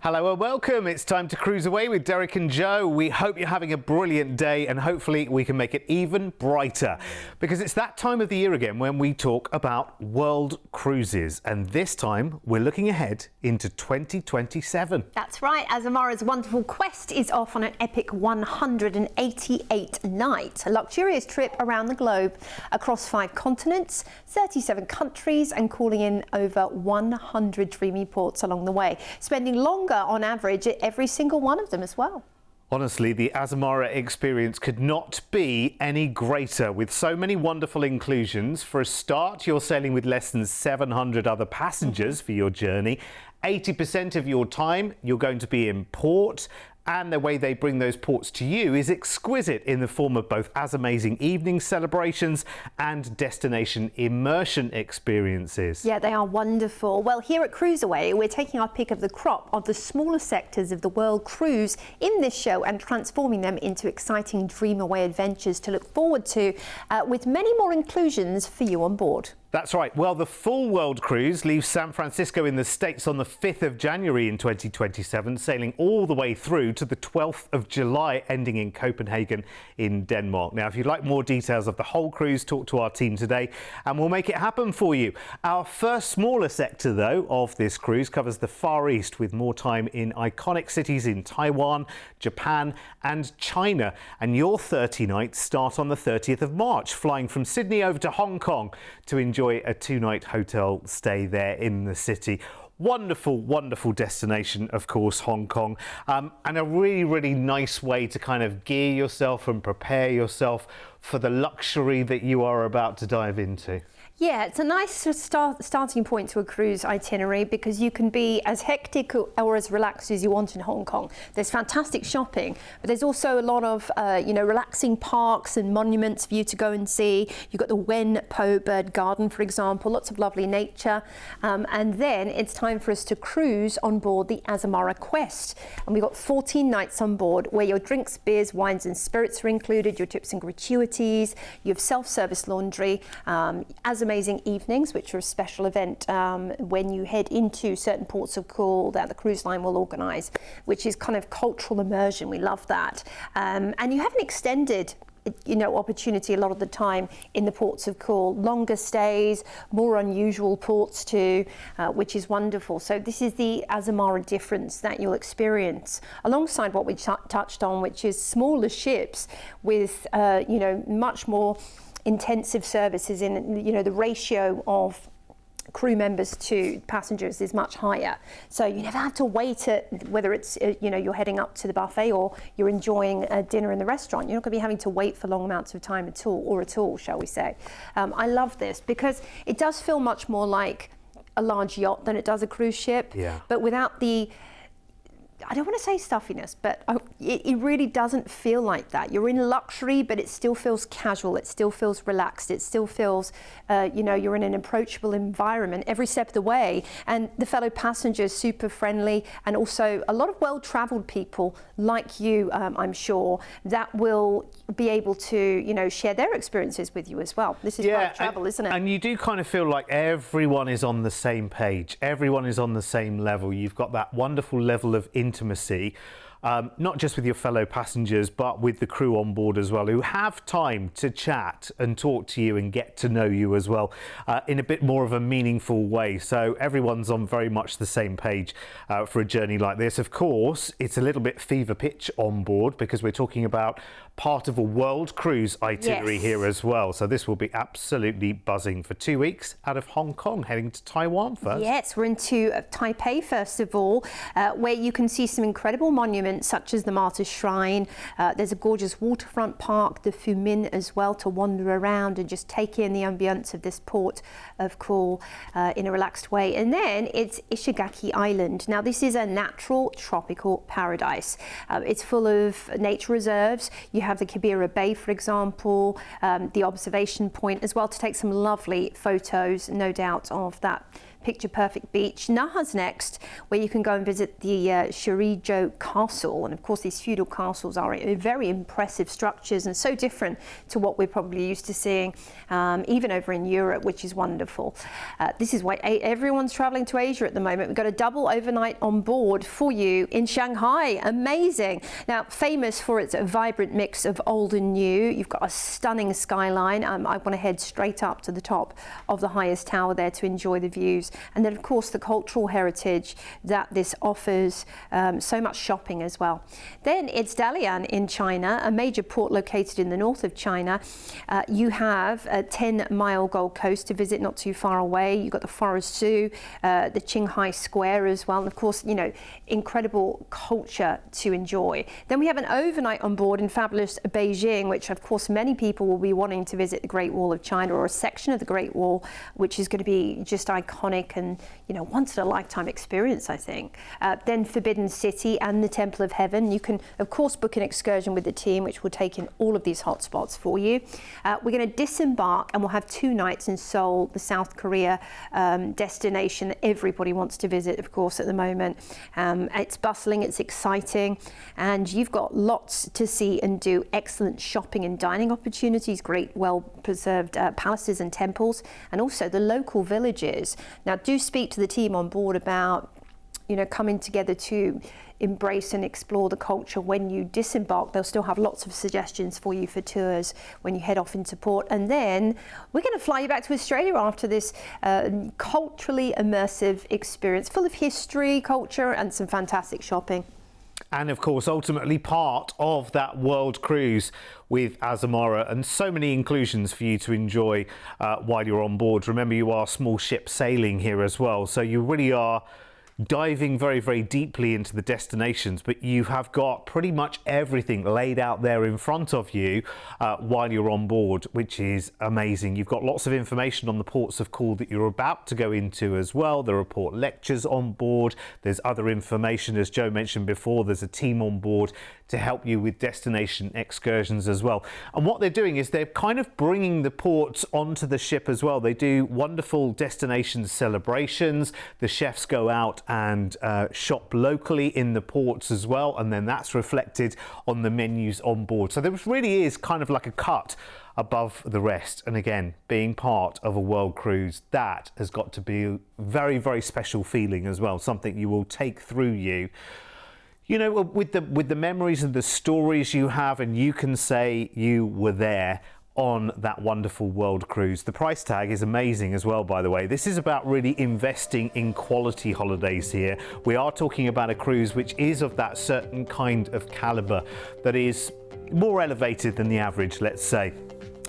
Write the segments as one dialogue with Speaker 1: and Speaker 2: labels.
Speaker 1: Hello and welcome. It's time to cruise away with Derek and Joe. We hope you're having a brilliant day and hopefully we can make it even brighter because it's that time of the year again when we talk about world cruises, and this time we're looking ahead into 2027.
Speaker 2: That's right, Azamara's wonderful quest is off on an epic 188 night, a luxurious trip around the globe across 5 continents, 37 countries and calling in over 100 dreamy ports along the way, spending longer on average at every single one of them as well.
Speaker 1: Honestly, the Azamara experience could not be any greater with so many wonderful inclusions. For a start, you're sailing with less than 700 other passengers for your journey. 80% of your time you're going to be in port, and the way they bring those ports to you is exquisite in the form of both as amazing evening celebrations and destination immersion experiences.
Speaker 2: Yeah, they are wonderful. Well, here at CruiseAway, we're taking our pick of the crop of the smaller sectors of the world cruise in this show and transforming them into exciting dream away adventures to look forward to, with many more inclusions for you on board.
Speaker 1: That's right. Well, the full world cruise leaves San Francisco in the States on the 5th of January in 2027, sailing all the way through to the 12th of July, ending in Copenhagen in Denmark. Now, if you'd like more details of the whole cruise, talk to our team today and we'll make it happen for you. Our first smaller sector, though, of this cruise covers the Far East, with more time in iconic cities in Taiwan, Japan and China. And your 30 nights start on the 30th of March, flying from Sydney over to Hong Kong to enjoy a 2-night hotel stay there in the city. Wonderful, wonderful destination, of course, Hong Kong, and a really, really nice way to kind of gear yourself and prepare yourself for the luxury that you are about to dive into.
Speaker 2: Yeah, it's a nice starting point to a cruise itinerary because you can be as hectic or as relaxed as you want in Hong Kong. There's fantastic shopping, but there's also a lot of relaxing parks and monuments for you to go and see. You've got the Wen Po Bird Garden, for example, lots of lovely nature. And then it's time for us to cruise on board the Azamara Quest. And we've got 14 nights on board where your drinks, beers, wines and spirits are included, your tips and gratuities, you have self-service laundry, amazing evenings, which are a special event when you head into certain ports of call that the cruise line will organise, which is kind of cultural immersion. We love that. And you have an extended opportunity a lot of the time in the ports of call, longer stays, more unusual ports too, which is wonderful. So this is the Azamara difference that you'll experience alongside what we touched on, which is smaller ships with much more intensive services. In the ratio of crew members to passengers is much higher, so you never have to wait at whether it's you're heading up to the buffet or you're enjoying a dinner in the restaurant. You're not going to be having to wait for long amounts of time at all, shall we say. I love this because it does feel much more like a large yacht than it does a cruise ship.
Speaker 1: Yeah.
Speaker 2: But without the, I don't want to say stuffiness, but it really doesn't feel like that. You're in luxury, but it still feels casual. It still feels relaxed. It still feels, you're in an approachable environment every step of the way. And the fellow passengers, super friendly, and also a lot of well-traveled people like you, I'm sure, that will be able to, share their experiences with you as well. This is part of travel, isn't it?
Speaker 1: And you do kind of feel like everyone is on the same page. Everyone is on the same level. You've got that wonderful level of intimacy, not just with your fellow passengers, but with the crew on board as well, who have time to chat and talk to you and get to know you as well in a bit more of a meaningful way. So everyone's on very much the same page for a journey like this. Of course, it's a little bit fever pitch on board because we're talking about part of a world cruise itinerary here as well. So this will be absolutely buzzing for 2 weeks out of Hong Kong, heading to Taiwan first.
Speaker 2: Yes, we're into Taipei first of all, where you can see some incredible monuments such as the Martyrs Shrine. There's a gorgeous waterfront park, the Fumin as well, to wander around and just take in the ambience of this port of call in a relaxed way. And then it's Ishigaki Island. Now this is a natural tropical paradise. It's full of nature reserves. You have the Kibera Bay, for example, the observation point as well, to take some lovely photos, no doubt, of that picture perfect beach. Naha's next, where you can go and visit the Shirijo Castle. And of course, these feudal castles are very impressive structures and so different to what we're probably used to seeing, even over in Europe, which is wonderful. This is why everyone's traveling to Asia at the moment. We've got a double overnight on board for you in Shanghai. Amazing. Now, famous for its vibrant mix of old and new. You've got a stunning skyline. I want to head straight up to the top of the highest tower there to enjoy the views. And then, of course, the cultural heritage that this offers, so much shopping as well. Then it's Dalian in China, a major port located in the north of China. You have a 10-mile Gold Coast to visit not too far away. You've got the Forest Zoo, the Qinghai Square as well. And of course, you know, incredible culture to enjoy. Then we have an overnight on board in fabulous Beijing, which of course many people will be wanting to visit the Great Wall of China, or a section of the Great Wall, which is going to be just iconic and, you know, once in a lifetime experience, I think. Then Forbidden City and the Temple of Heaven. You can of course book an excursion with the team, which will take in all of these hotspots for you. We're going to disembark and we'll have 2 nights in Seoul, the South Korea destination that everybody wants to visit, of course, at the moment. It's bustling, it's exciting, and you've got lots to see and do. Excellent shopping and dining opportunities, great well-preserved palaces and temples, and also the local villages. Now, do speak to the team on board about, you know, coming together to embrace and explore the culture when you disembark. They'll still have lots of suggestions for you for tours when you head off into port. And then we're going to fly you back to Australia after this culturally immersive experience full of history, culture, and some fantastic shopping.
Speaker 1: And of course, ultimately part of that world cruise with Azamara, and so many inclusions for you to enjoy while you're on board. Remember, you are small ship sailing here as well, so you really are diving very, very deeply into the destinations, but you have got pretty much everything laid out there in front of you while you're on board, which is amazing. You've got lots of information on the ports of call that you're about to go into as well. There are port lectures on board. There's other information, as Joe mentioned before. There's a team on board to help you with destination excursions as well. And what they're doing is they're kind of bringing the ports onto the ship as well. They do wonderful destination celebrations. The chefs go out and shop locally in the ports as well, and then that's reflected on the menus on board. So there really is kind of like a cut above the rest. And again, being part of a world cruise, that has got to be a very, very special feeling as well, something you will take through you. You know, with the memories and the stories you have, and you can say you were there on that wonderful world cruise. The price tag is amazing as well, by the way. This is about really investing in quality holidays here. We are talking about a cruise which is of that certain kind of caliber that is more elevated than the average, let's say.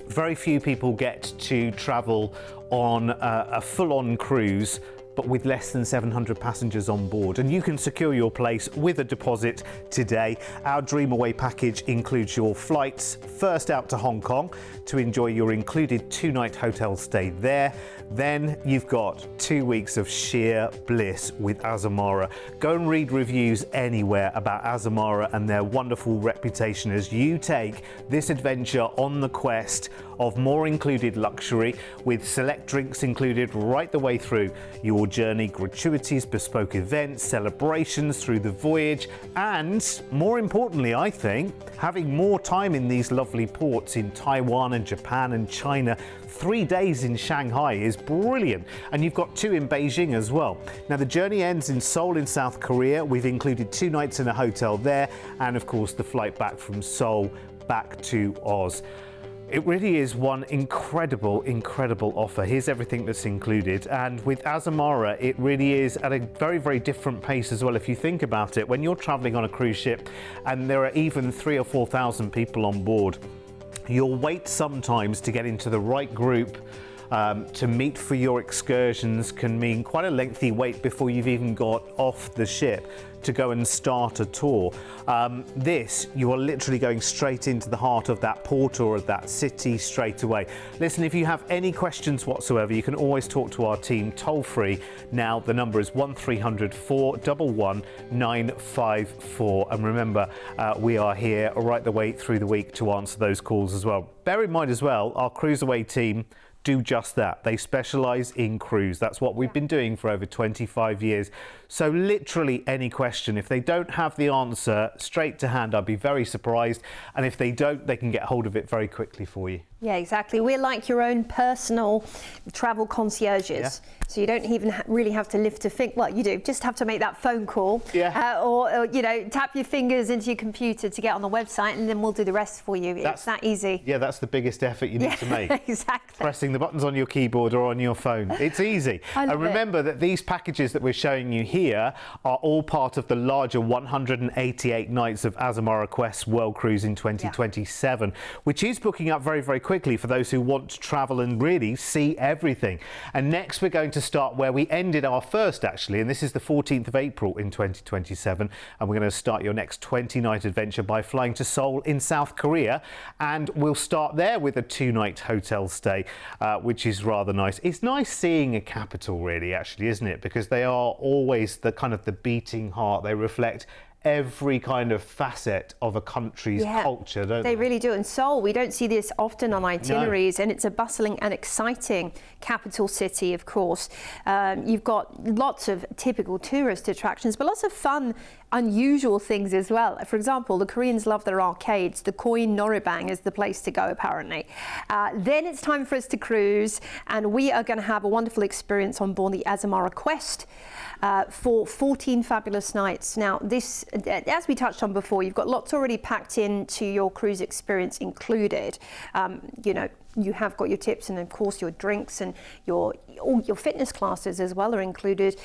Speaker 1: Very few people get to travel on a full-on cruise, but with less than 700 passengers on board. And you can secure your place with a deposit today. Our CruiseAway package includes your flights first out to Hong Kong to enjoy your included 2-night hotel stay there. Then you've got 2 weeks of sheer bliss with Azamara. Go and read reviews anywhere about Azamara and their wonderful reputation as you take this adventure on the quest of more included luxury, with select drinks included right the way through your journey, gratuities, bespoke events, celebrations through the voyage, and more importantly, I think, having more time in these lovely ports in Taiwan and Japan and China. 3 days in Shanghai is brilliant, and you've got 2 in Beijing as well. Now the journey ends in Seoul in South Korea. We've included 2 nights in a hotel there, and of course the flight back from Seoul back to Oz. It really is one incredible, incredible offer. Here's everything that's included. And with Azamara, it really is at a very, very different pace as well. If you think about it, when you're traveling on a cruise ship and there are even 3,000 or 4,000 people on board, you'll wait sometimes to get into the right group to meet for your excursions can mean quite a lengthy wait before you've even got off the ship to go and start a tour. This, you are literally going straight into the heart of that port or of that city straight away. Listen, if you have any questions whatsoever, you can always talk to our team toll free. Now the number is 1300 411 954, and remember, we are here right the way through the week to answer those calls as well. Bear in mind as well, our CruiseAway team do just that. They specialise in cruise. That's what we've been doing for over 25 years. So literally any question, if they don't have the answer straight to hand, I'd be very surprised. And if they don't, they can get hold of it very quickly for you.
Speaker 2: Yeah, exactly. We're like your own personal travel concierges.
Speaker 1: Yeah.
Speaker 2: So you don't even really have to lift a finger. Well, you do. Just have to make that phone call.
Speaker 1: Yeah.
Speaker 2: Or, you know, tap your fingers into your computer to get on the website, and then we'll do the rest for you. It's that easy.
Speaker 1: Yeah, that's the biggest effort you need to make.
Speaker 2: Exactly.
Speaker 1: Pressing the buttons on your keyboard or on your phone. It's easy. And remember that these packages that we're showing you here are all part of the larger 188 nights of Azamara Quest World Cruise in 2027, which is booking up very, very quickly for those who want to travel and really see everything. And next we're going to start where we ended our first, actually, and this is the 14th of April in 2027, and we're going to start your next 20-night adventure by flying to Seoul in South Korea, and we'll start there with a 2-night hotel stay, which is rather nice. It's nice seeing a capital, really, actually, isn't it? Because they are always the kind of the beating heart. They reflect every kind of facet of a country's culture, don't they?
Speaker 2: They really do. And Seoul, we don't see this often on itineraries, and it's a bustling and exciting capital city, of course. You've got lots of typical tourist attractions, but lots of fun, unusual things as well. For example, the Koreans love their arcades. The Koin Noraebang is the place to go, apparently. Then it's time for us to cruise, and we are going to have a wonderful experience on board the Azamara Quest for 14 fabulous nights. Now, this, as we touched on before, you've got lots already packed into your cruise experience included. You know, you have got your tips, and of course your drinks, and all your fitness classes as well are included.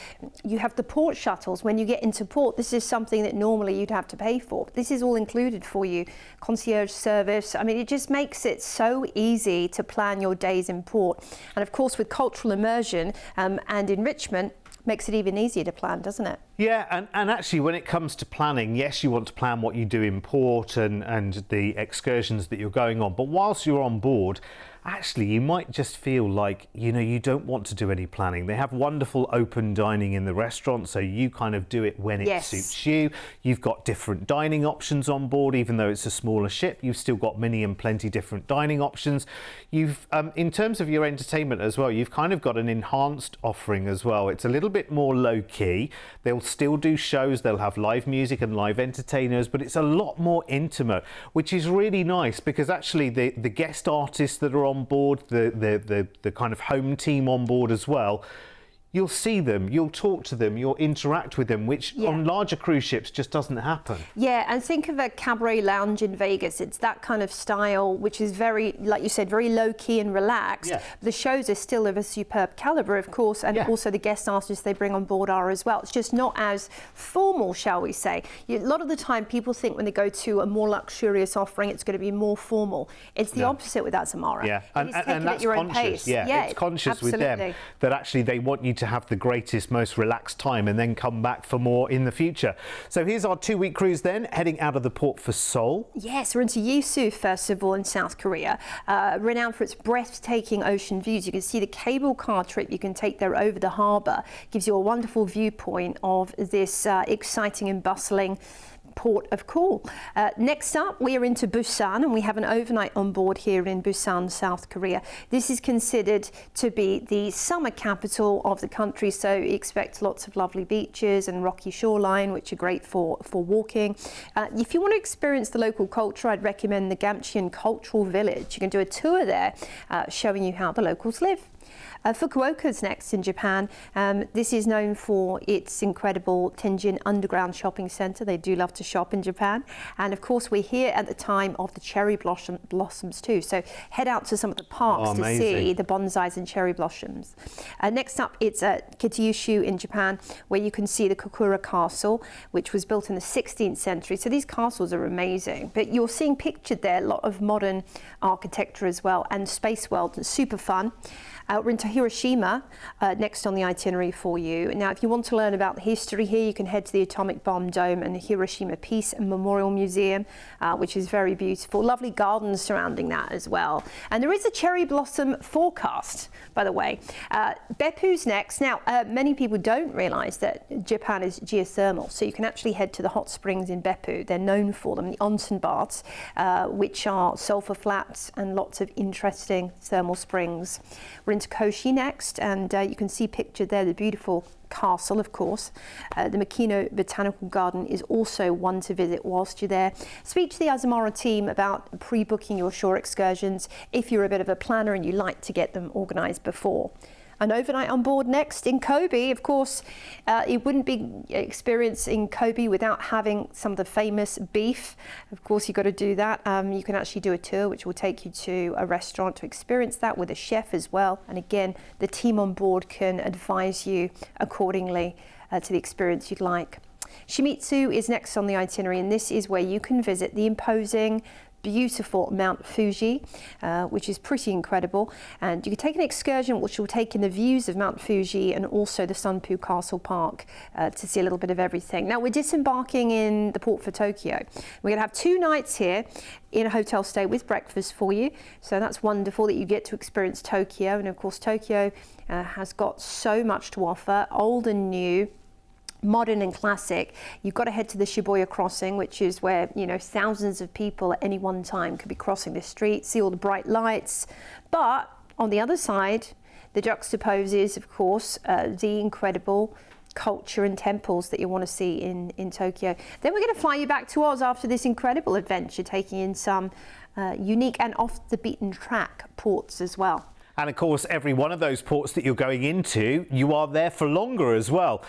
Speaker 2: You have the port shuttles. When you get into port, this is something that normally you'd have to pay for. This is all included for you. Concierge service. I mean, it just makes it so easy to plan your days in port. And of course, with cultural immersion and enrichment, makes it even easier to plan, doesn't it?
Speaker 1: Yeah, and actually when it comes to planning, yes, you want to plan what you do in port and the excursions that you're going on, but whilst you're on board, actually you might just feel like, you know, you don't want to do any planning. They have wonderful open dining in the restaurant, so you kind of do it when it suits you. You've got different dining options on board. Even though it's a smaller ship, you've still got many and plenty different dining options. You've in terms of your entertainment as well, you've kind of got an enhanced offering as well. It's a little bit more low-key. They'll still do shows, they'll have live music and live entertainers, but it's a lot more intimate, which is really nice, because actually the guest artists that are on board, the kind of home team on board as well, you'll see them, you'll talk to them, you'll interact with them, which on larger cruise ships just doesn't happen. Yeah,
Speaker 2: and think of a cabaret lounge in Vegas. It's that kind of style, which is very, like you said, very low-key and relaxed. The shows are still of a superb calibre, of course, and also the guest artists they bring on board are as well. It's just not as formal, shall we say. A lot of the time, people think when they go to a more luxurious offering, it's going to be more formal. It's the opposite with Azamara.
Speaker 1: Yeah, and that's conscious. Yeah, it's conscious with them that actually they want you to have the greatest, most relaxed time and then come back for more in the future. So here's our 2-week cruise then, heading out of the port for Seoul.
Speaker 2: Yes, we're into Yeosu first of all in South Korea, renowned for its breathtaking ocean views. You can see the cable car trip you can take there over the harbour. Gives you a wonderful viewpoint of this exciting and bustling port of call. Next up, we are into Busan, and we have an overnight on board here in Busan, South Korea. This is considered to be the summer capital of the country, so expect lots of lovely beaches and rocky shoreline, which are great for walking. If you want to experience the local culture, I'd recommend the Gamcheon Cultural Village. You can do a tour there, showing you how the locals live. Fukuoka's next in Japan. This is known for its incredible Tenjin underground shopping centre. They do love to shop in Japan. And of course, we're here at the time of the cherry blossoms too. So head out to some of the parks to see the bonsais and cherry blossoms. Next up, it's at Kikyushu in Japan, where you can see the Kokura Castle, which was built in the 16th century. So these castles are amazing. But you're seeing pictured there a lot of modern architecture as well, and Space World, super fun. We're into Hiroshima next on the itinerary for you. Now, if you want to learn about the history here, you can head to the Atomic Bomb Dome and the Hiroshima Peace and Memorial Museum, which is very beautiful. Lovely gardens surrounding that as well. And there is a cherry blossom forecast, by the way. Beppu's next. Now, many people don't realise that Japan is geothermal, so you can actually head to the hot springs in Beppu. They're known for them, the onsen baths, which are sulphur flats and lots of interesting thermal springs. We're into Koshi next, and you can see pictured there the beautiful castle, of course. The Makino Botanical Garden is also one to visit whilst you're there. Speak to the Azamara team about pre-booking your shore excursions if you're a bit of a planner and you like to get them organised before. An overnight on board next in Kobe. Of course, it wouldn't be experience in Kobe without having some of the famous beef. Of course, you've got to do that. You can actually do a tour which will take you to a restaurant to experience that with a chef as well. And again, the team on board can advise you accordingly to the experience you'd like. Shimizu is next on the itinerary, and this is where you can visit the imposing beautiful Mount Fuji, which is pretty incredible, and you can take an excursion which will take in the views of Mount Fuji and also the Sunpu Castle Park to see a little bit of everything. Now, we're disembarking in the port for Tokyo. We're going to have 2 nights here in a hotel stay with breakfast for you, so that's wonderful that you get to experience Tokyo. And of course, Tokyo has got so much to offer, old and new, modern and classic. You've got to head to the Shibuya crossing, which is where, you know, thousands of people at any one time could be crossing the street, see all the bright lights. But on the other side, the juxtaposes, of course, the incredible culture and temples that you want to see in Tokyo. Then we're going to fly you back to Oz after this incredible adventure, taking in some unique and off the beaten track ports as well.
Speaker 1: And of course, every one of those ports that you're going into, you are there for longer as well,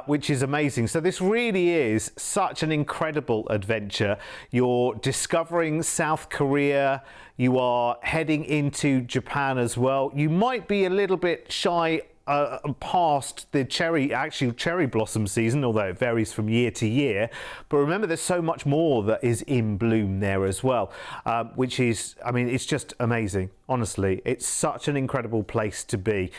Speaker 1: which is amazing. So this really is such an incredible adventure. You're discovering South Korea. You are heading into Japan as well. You might be a little bit shy past the cherry blossom season, although it varies from year to year. But remember, there's so much more that is in bloom there as well, which is, I mean, it's just amazing. Honestly, it's such an incredible place to be.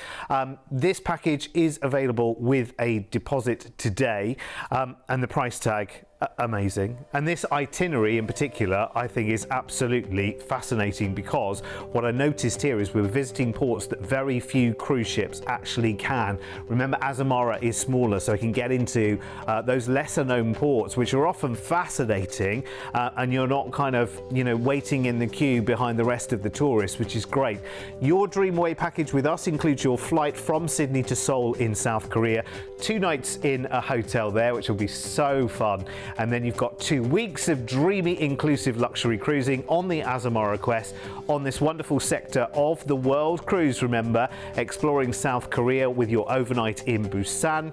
Speaker 1: This package is available with a deposit today, and the price tag, amazing. And this itinerary in particular, I think, is absolutely fascinating, because what I noticed here is we're visiting ports that very few cruise ships actually can. Remember, Azamara is smaller, so it can get into those lesser known ports, which are often fascinating, and you're not kind of, you know, waiting in the queue behind the rest of the tourists, which is great. Your Dreamaway package with us includes your flight from Sydney to Seoul in South Korea, 2 nights in a hotel there, which will be so fun. And then you've got 2 weeks of dreamy inclusive luxury cruising on the Azamara Quest on this wonderful sector of the world cruise, remember, exploring South Korea with your overnight in Busan.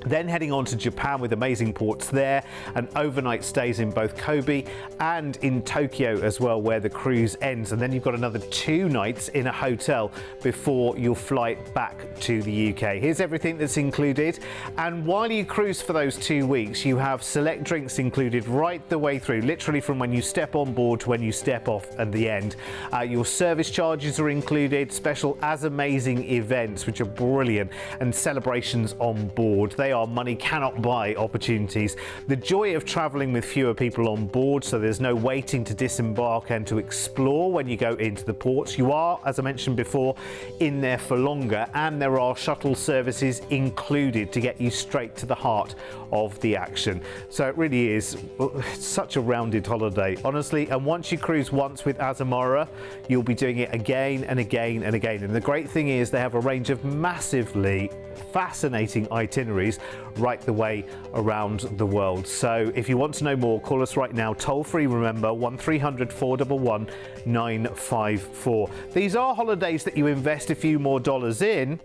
Speaker 1: Then heading on to Japan with amazing ports there, and overnight stays in both Kobe and in Tokyo as well, where the cruise ends. And then you've got another 2 nights in a hotel before your flight back to the UK. Here's everything that's included. And while you cruise for those 2 weeks, you have select drinks included right the way through, literally from when you step on board to when you step off at the end. Your service charges are included, special as amazing events, which are brilliant, and celebrations on board. They are money cannot buy opportunities. The joy of traveling with fewer people on board, so there's no waiting to disembark and to explore when you go into the ports. You are, as I mentioned before, in there for longer, and there are shuttle services included to get you straight to the heart of the action. So it really is such a rounded holiday, honestly. And once you cruise once with Azamara, you'll be doing it again and again and again. And the great thing is they have a range of massively fascinating itineraries right the way around the world. So if you want to know more, call us right now, toll free, remember, 1300 411 954. These are holidays that you invest a few more dollars in,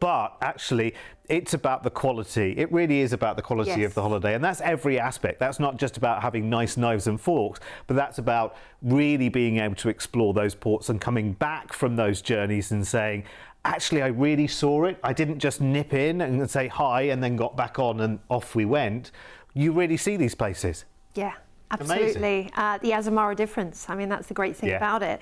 Speaker 1: but actually it's about the quality. It really is about the quality of the holiday, and that's every aspect. That's not just about having nice knives and forks, but that's about really being able to explore those ports and coming back from those journeys and saying, actually, I really saw it. I didn't just nip in and say hi and then got back on and off we went. You really see these places.
Speaker 2: Yeah, Absolutely. The Azamara difference. I mean, that's the great thing about it.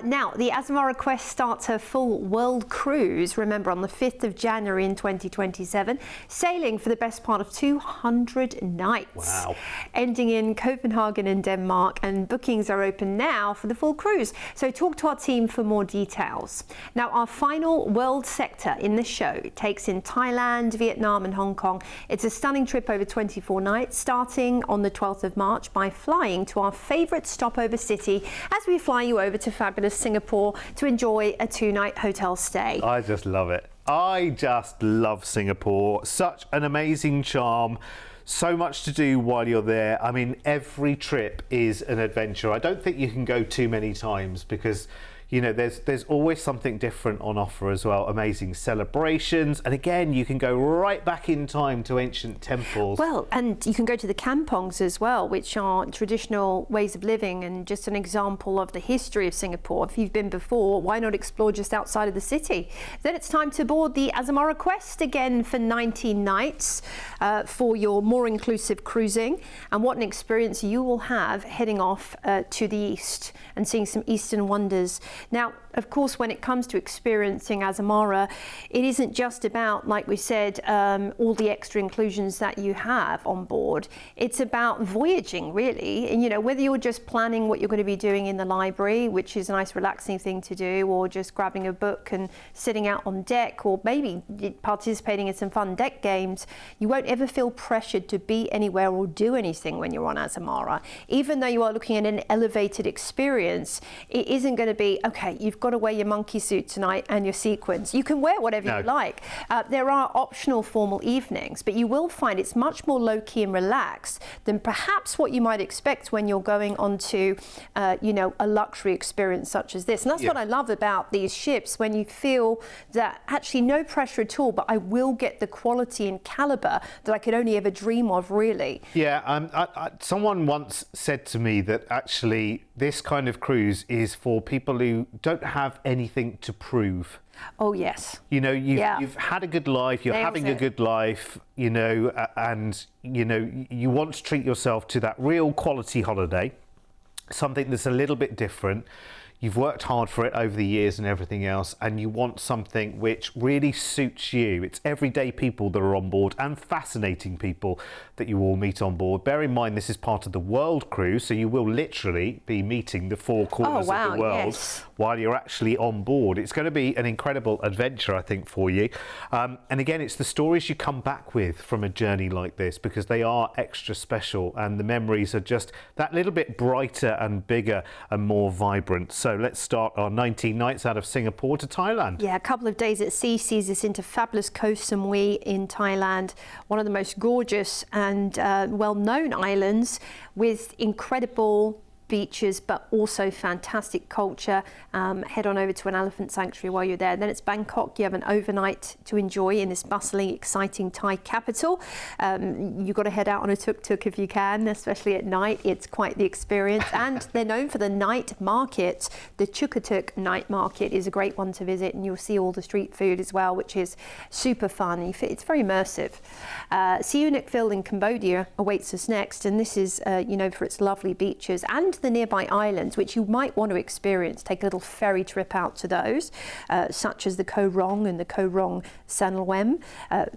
Speaker 2: Now, the Azamara Quest starts her full world cruise, remember, on the 5th of January in 2027, sailing for the best part of 200 nights.
Speaker 1: Wow.
Speaker 2: Ending in Copenhagen in Denmark, and bookings are open now for the full cruise. So talk to our team for more details. Now, our final world sector in the show takes in Thailand, Vietnam and Hong Kong. It's a stunning trip over 24 nights, starting on the 12th of March by flying to our favourite stopover city as we fly you over to fabulous Singapore to enjoy a 2-night hotel stay.
Speaker 1: I just love it. I just love Singapore. Such an amazing charm. So much to do while you're there. I mean, every trip is an adventure. I don't think you can go too many times because, you know, there's always something different on offer as well. Amazing celebrations. And again, you can go right back in time to ancient temples.
Speaker 2: Well, and you can go to the kampongs as well, which are traditional ways of living and just an example of the history of Singapore. If you've been before, why not explore just outside of the city? Then it's time to board the Azamara Quest again for 19 nights for your more inclusive cruising. And what an experience you will have heading off to the east and seeing some eastern wonders. Now, of course, when it comes to experiencing Azamara, it isn't just about, like we said, all the extra inclusions that you have on board. It's about voyaging, really. And, you know, whether you're just planning what you're going to be doing in the library, which is a nice relaxing thing to do, or just grabbing a book and sitting out on deck, or maybe participating in some fun deck games, you won't ever feel pressured to be anywhere or do anything when you're on Azamara. Even though you are looking at an elevated experience, it isn't going to be, okay, you've got to wear your monkey suit tonight and your sequins. You can wear whatever you like. There are optional formal evenings, but you will find it's much more low-key and relaxed than perhaps what you might expect when you're going onto, you know, a luxury experience such as this. And that's what I love about these ships, when you feel that actually no pressure at all, but I will get the quality and caliber that I could only ever dream of, really.
Speaker 1: Yeah, someone once said to me that actually this kind of cruise is for people who don't have anything to prove.
Speaker 2: Oh, yes.
Speaker 1: You know, you've had a good life, you're having a good life, you know, and, you know, you want to treat yourself to that real quality holiday, something that's a little bit different. You've worked hard for it over the years and everything else, and you want something which really suits you. It's everyday people that are on board and fascinating people that you all meet on board. Bear in mind, this is part of the world cruise, so you will literally be meeting the four corners of the world while you're actually on board. It's going to be an incredible adventure, I think, for you. And again, it's the stories you come back with from a journey like this, because they are extra special and the memories are just that little bit brighter and bigger and more vibrant. So let's start our 19 nights out of Singapore to Thailand.
Speaker 2: Yeah, a couple of days at sea sees us into fabulous Koh Samui in Thailand, one of the most gorgeous and well-known islands with incredible beaches, but also fantastic culture. Head on over to an elephant sanctuary while you're there. Then it's Bangkok. You have an overnight to enjoy in this bustling, exciting Thai capital. You've got to head out on a tuk-tuk if you can, especially at night. It's quite the experience. And they're known for the night market. The Chukatuk night market is a great one to visit, and you'll see all the street food as well, which is super fun. It's very immersive. Sihanoukville in Cambodia awaits us next, and this is, you know, for its lovely beaches and the nearby islands, which you might want to experience. Take a little ferry trip out to those, such as the Koh Rong and the Koh Rong San Luem,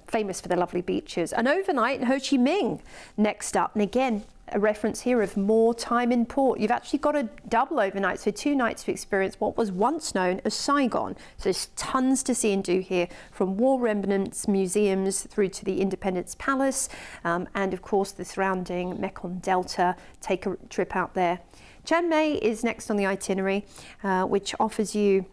Speaker 2: famous for their lovely beaches. An overnight in Ho Chi Minh next up, and again, a reference here of more time in port. You've actually got a double overnight, so 2 nights to experience what was once known as Saigon. So there's tons to see and do here, from war remnants, museums, through to the Independence Palace, and of course the surrounding Mekong Delta. Take a trip out there. Chiang Mai is next on the itinerary, which offers you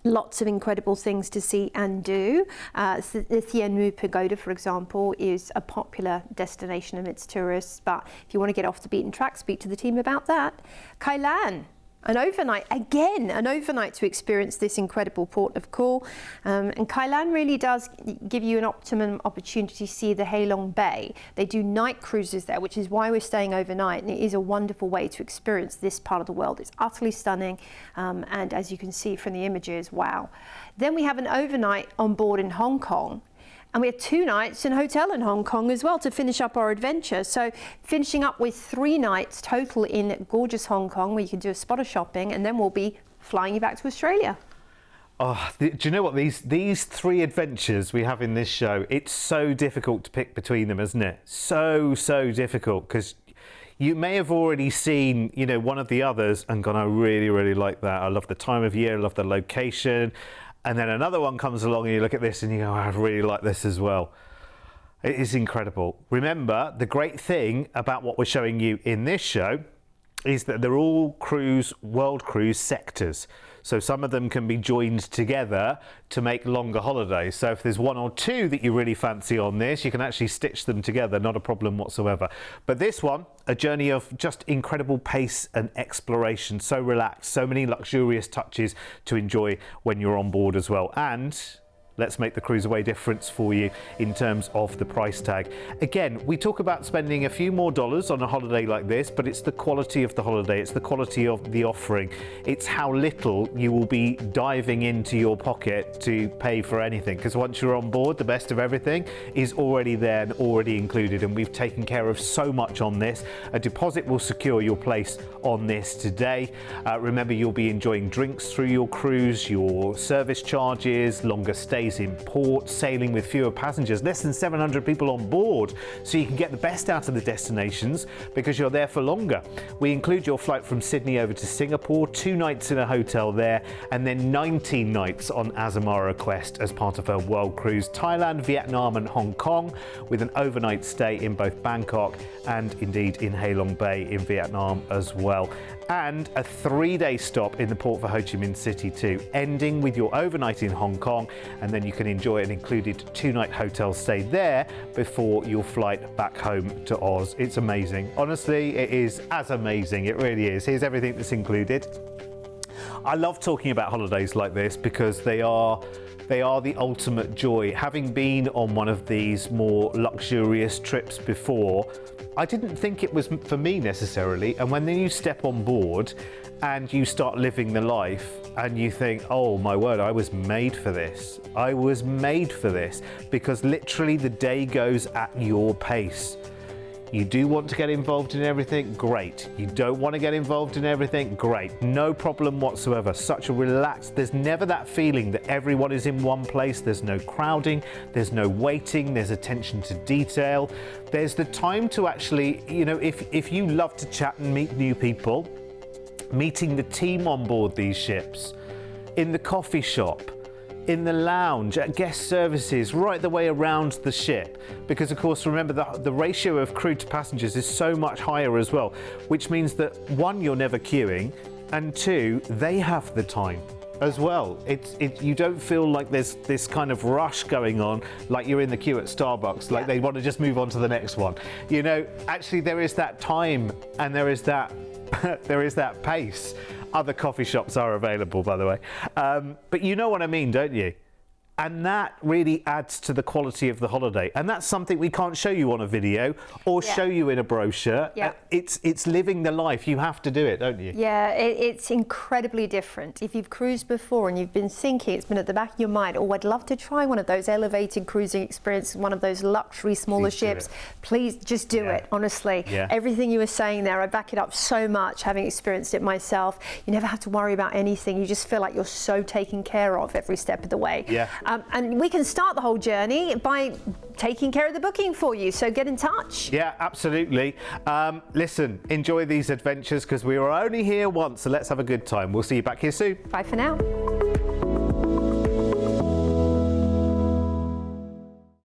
Speaker 2: lots of incredible things to see and do. The Thien Mu Pagoda, for example, is a popular destination amidst tourists, but if you want to get off the beaten track, speak to the team about that. Kai Lan, an overnight, again, an overnight to experience this incredible port of call. And Kai Lan really does give you an optimum opportunity to see the Halong Bay. They do night cruises there, which is why we're staying overnight, and it is a wonderful way to experience this part of the world. It's utterly stunning, and as you can see from the images, wow. Then we have an overnight on board in Hong Kong. And we had 2 nights in a hotel in Hong Kong as well to finish up our adventure. So finishing up with 3 nights total in gorgeous Hong Kong, where you can do a spot of shopping, and then we'll be flying you back to Australia.
Speaker 1: Oh, do you know what? These 3 adventures we have in this show, it's so difficult to pick between them, isn't it? So difficult, because you may have already seen, you know, one of the others and gone, I really like that. I love the time of year, I love the location. And then another one comes along and you look at this and you go, I really like this as well. It is incredible. Remember, the great thing about what we're showing you in this show is that they're all world cruise sectors. So some of them can be joined together to make longer holidays. So if there's 1 or 2 that you really fancy on this, you can actually stitch them together, not a problem whatsoever. But this one, a journey of just incredible pace and exploration, so relaxed, so many luxurious touches to enjoy when you're on board as well. And let's make the CruiseAway difference for you in terms of the price tag. Again, we talk about spending a few more dollars on a holiday like this, but it's the quality of the holiday, it's the quality of the offering, it's how little you will be diving into your pocket to pay for anything. Because once you're on board, the best of everything is already there and already included, and we've taken care of so much on this. A deposit will secure your place on this today. Remember, you'll be enjoying drinks through your cruise, your service charges, longer stays in port, sailing with fewer passengers, less than 700 people on board, so you can get the best out of the destinations because you're there for longer. We include your flight from Sydney over to Singapore, 2 nights in a hotel there, and then 19 nights on Azamara Quest as part of her world cruise, Thailand, Vietnam and Hong Kong, with an overnight stay in both Bangkok and indeed in Halong Bay in Vietnam as well. And a 3-day stop in the port for Ho Chi Minh City too, ending with your overnight in Hong Kong, and then you can enjoy an included 2-night hotel stay there before your flight back home to Oz. It's amazing. Honestly, it is as amazing. It really is. Here's everything that's included. I love talking about holidays like this because they are the ultimate joy. Having been on one of these more luxurious trips before, I didn't think it was for me necessarily, and when then you step on board and you start living the life and you think, oh my word, I was made for this. I was made for this, because literally the day goes at your pace. You do want to get involved in everything? Great. You don't want to get involved in everything? Great. No problem whatsoever. Such a relaxed, there's never that feeling that everyone is in one place. There's no crowding, there's no waiting, there's attention to detail. There's the time to actually, you know, if you love to chat and meet new people, meeting the team on board these ships, in the coffee shop, in the lounge, at guest services, right the way around the ship. Because of course, remember the ratio of crew to passengers is so much higher as well, which means that 1, you're never queuing, and 2, they have the time as well. You don't feel like there's this kind of rush going on, like you're in the queue at Starbucks, like they want to just move on to the next one. You know, actually there is that time and there is that there is that pace. Other coffee shops are available, by the way. But you know what I mean, don't you? And that really adds to the quality of the holiday. And that's something we can't show you on a video or show you in a brochure.
Speaker 2: Yeah.
Speaker 1: It's living the life. You have to do it, don't you?
Speaker 2: Yeah, it's incredibly different. If you've cruised before and you've been thinking, it's been at the back of your mind, oh, I'd love to try one of those elevated cruising experiences, one of those luxury smaller ships. Please just do it, honestly.
Speaker 1: Yeah.
Speaker 2: Everything you were saying there, I back it up so much, having experienced it myself. You never have to worry about anything. You just feel like you're so taken care of every step of the way.
Speaker 1: Yeah.
Speaker 2: And we can start the whole journey by taking care of the booking for you, so get in touch.
Speaker 1: Yeah, absolutely. Listen, enjoy these adventures because we were only here once, so let's have a good time. We'll see you back here soon.
Speaker 2: Bye for now.